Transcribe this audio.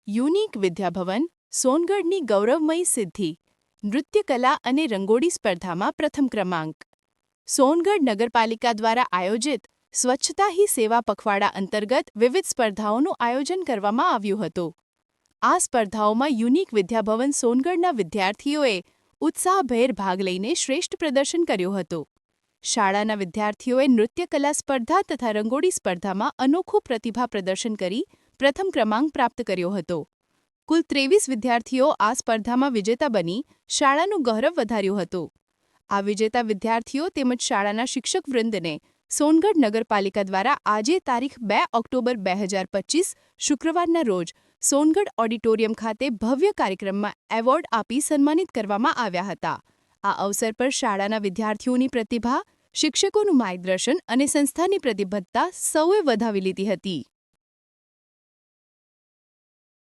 Unique Vidya Bhavan સોનગઢની ગૌરવમયી સિદ્ધિ નૃત્યકલા અને રંગોળી સ્પર્ધામાં પ્રથમ ક્રમાંક. સોનગઢ નગરપાલિકા દ્વારા આયોજિત સ્વચ્છતા હી સેવા પખવાડા અંતર્ગત વિવિધ સ્પર્ધાઓનું આયોજન કરવામાં આવ્યું હતું. આ સ્પર્ધાઓમાં યુનિક વિદ્યાભવન સોનગઢના વિદ્યાર્થીઓએ ઉત્સાહભેર ભાગ લઈને શ્રેષ્ઠ પ્રદર્શન કર્યું હતું. શાળાના વિદ્યાર્થીઓએ નૃત્યકલા સ્પર્ધા તથા રંગોળી સ્પર્ધામાં અનોખું પ્રતિભા પ્રદર્શન કરી પ્રથમ ક્રમાંક પ્રાપ્ત કર્યો હતો. કુલ 23 વિદ્યાર્થીઓ આ સ્પર્ધામાં વિજેતા બની શાળાનું ગૌરવ વધાર્યું હતું. આ વિજેતા વિદ્યાર્થીઓ તેમજ શાળાના શિક્ષકવૃંદને સોનગઢ નગરપાલિકા દ્વારા આજે તારીખ 2 ઓક્ટોબર 2025 શુક્રવારના રોજ સોનગઢ ઓડિટોરિયમ ખાતે ભવ્ય કાર્યક્રમમાં એવોર્ડ આપી સન્માનિત કરવામાં આવ્યા હતા. આ અવસર પર શાળાના વિદ્યાર્થીઓની પ્રતિભા, શિક્ષકોનું માર્ગદર્શન અને સંસ્થાની પ્રતિબદ્ધતા સૌએ વધાવી લીધી હતી.